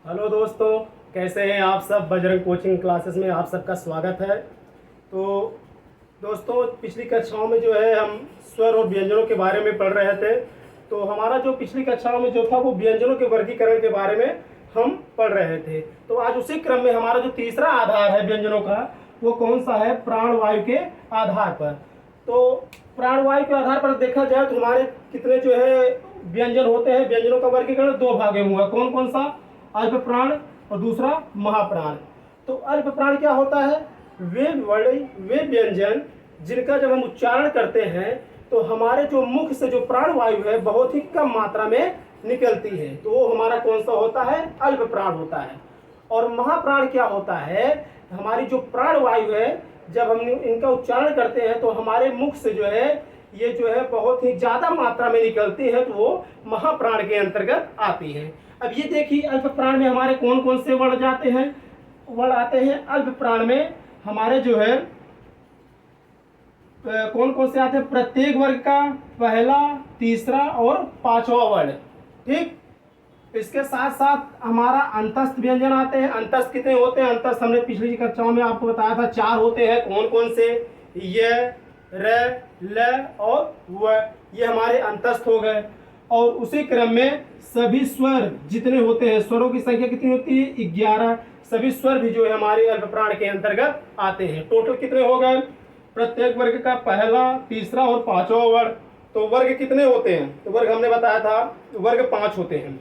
Hello दोस्तों, कैसे हैं आप सब। बजरंग कोचिंग क्लासेस में आप सबका स्वागत है। तो दोस्तों, पिछली कक्षाओं में जो है हम स्वर और व्यंजनों के बारे में पढ़ रहे थे। तो हमारा जो पिछली कक्षाओं में जो था वो व्यंजनों के वर्गीकरण के बारे में हम पढ़ रहे थे। तो आज उसी क्रम में हमारा जो तीसरा आधार है व्यंजनों का, वो कौन सा है? प्राणवायु के आधार पर। तो प्राणवायु के आधार पर देखा जाए तो हमारे कितने जो है व्यंजन होते हैं। व्यंजनों का वर्गीकरण दो भागों में हुआ। कौन कौन सा? अल्प प्राण और दूसरा महाप्राण। तो अल्प प्राण क्या होता है? वे वर्ण, वे व्यंजन जिनका जब हम उच्चारण करते हैं तो हमारे जो मुख से जो प्राणवायु है बहुत ही कम मात्रा में निकलती है, तो वो हमारा कौन सा होता है? अल्प प्राण होता है। और महाप्राण क्या होता है? हमारी जो प्राणवायु है जब हम इनका उच्चारण करते हैं तो हमारे मुख से जो है ये जो है बहुत ही ज्यादा मात्रा में निकलती है, तो वो महाप्राण के अंतर्गत आती है। अब ये देखिए, अल्प प्राण में हमारे कौन कौन से वर्ण जाते हैं? वर्ण आते हैं अल्प प्राण में हमारे जो है कौन कौन से आते हैं? प्रत्येक वर्ग का पहला, तीसरा और पांचवा वर्ण। ठीक, इसके साथ साथ हमारा अंतस्थ व्यंजन आते हैं। अंतस्थ कितने होते हैं? अंतस्थ हमने पिछली कक्षाओं में आपको बताया था 4 होते हैं। कौन कौन से? य, र, ल और व, ये हमारे अंतस्थ हो गए। और उसी क्रम में सभी स्वर जितने होते हैं, स्वरों की संख्या कितनी होती है? 11। सभी स्वर भी जो है हमारे अल्प प्राण के अंतर्गत आते हैं। टोटल कितने हो गए? प्रत्येक वर्ग का पहला, तीसरा और पांचवा वर्ण। तो वर्ग कितने होते हैं? तो वर्ग हमने बताया था वर्ग 5 होते हैं।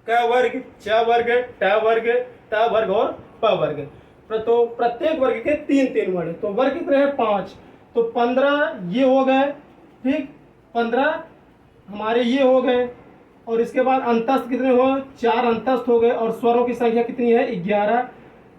क वर्ग, च वर्ग, ट वर्ग, त वर्ग और प वर्ग। तो प्रत्येक वर्ग के 3-3 वर्ण। तो वर्ग कितने हैं? 5। तो 15 ये हो गए। ठीक, 15 हमारे ये हो गए। और इसके बाद अंतस्थ कितने हो? 4 अंतस्थ हो गए। और स्वरों की संख्या कितनी है? 11।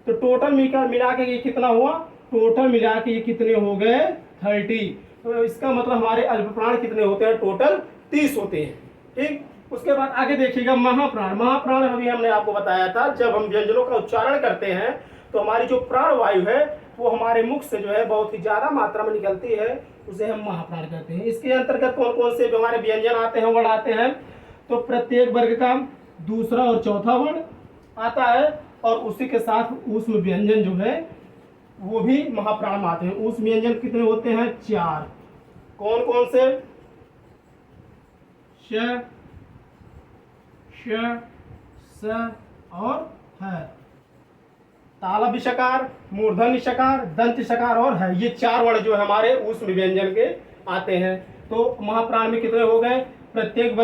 तो टोटल मिला के ये कितना हुआ? टोटल मिला के ये कितने हो गए? 30। तो इसका मतलब हमारे अल्प प्राण कितने होते हैं? टोटल 30 होते हैं। ठीक, उसके बाद आगे देखिएगा महाप्राण। महाप्राण अभी हमने आपको बताया था, जब हम व्यंजनों का उच्चारण करते हैं तो हमारी जो प्राण वायु है वो हमारे मुख से जो है बहुत ही ज्यादा मात्रा में निकलती है, उसे हम महाप्राण कहते हैं। इसके अंतर्गत कौन कौन से जो हमारे व्यंजन आते हैं, वर्ण आते हैं? तो प्रत्येक वर्ग का दूसरा और चौथा वर्ण आता है। और उसी के साथ ऊष्म व्यंजन जो है वो भी महाप्राण में आते हैं। ऊष्म व्यंजन कितने होते हैं? 4। कौन कौन से? श, श, स और ह। तालव्य शकार, मूर्धन्य शकार, दंत शकार और है, ये 4 वर्ण जो हमारे ऊष्म व्यंजन के आते हैं। तो महाप्राण में कितने हो गए? प्रत्येक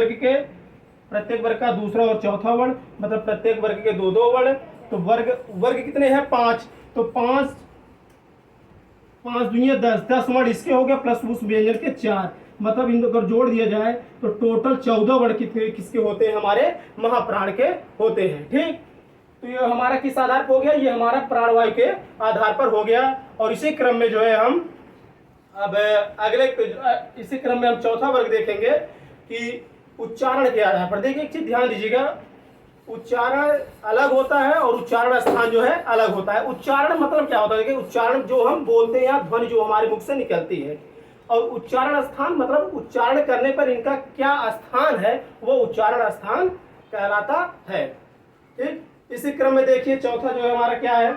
वर्ग का दूसरा और चौथा वर्ण, मतलब प्रत्येक वर्ग के 2-2 वर्ण। तो वर्ग कितने हैं? 5। तो 5 दूनी 10 वर्ण इसके हो गए, प्लस उस व्यंजन के 4। मतलब इन अगर जोड़ दिया जाए तो टोटल 14 वर्ण किसके होते हैं? हमारे महाप्राण के होते हैं। ठीक, तो ये हमारा किस आधार पर हो गया? ये हमारा प्राणवायु के आधार पर हो गया। और इसी क्रम में जो है हम अब इसी क्रम में हम चौथा वर्ग देखेंगे कि उच्चारण के आधार पर। देखिए, एक चीज ध्यान दीजिएगा, उच्चारण अलग होता है और उच्चारण स्थान जो है अलग होता है। उच्चारण मतलब क्या होता है? देखिए, उच्चारण जो हम बोलते हैं या ध्वनि जो हमारे मुख से निकलती है, और उच्चारण स्थान मतलब उच्चारण करने पर इनका क्या स्थान है, वो उच्चारण स्थान कहलाता है। ठीक, इसी क्रम में देखिए चौथा जो है हमारा क्या है?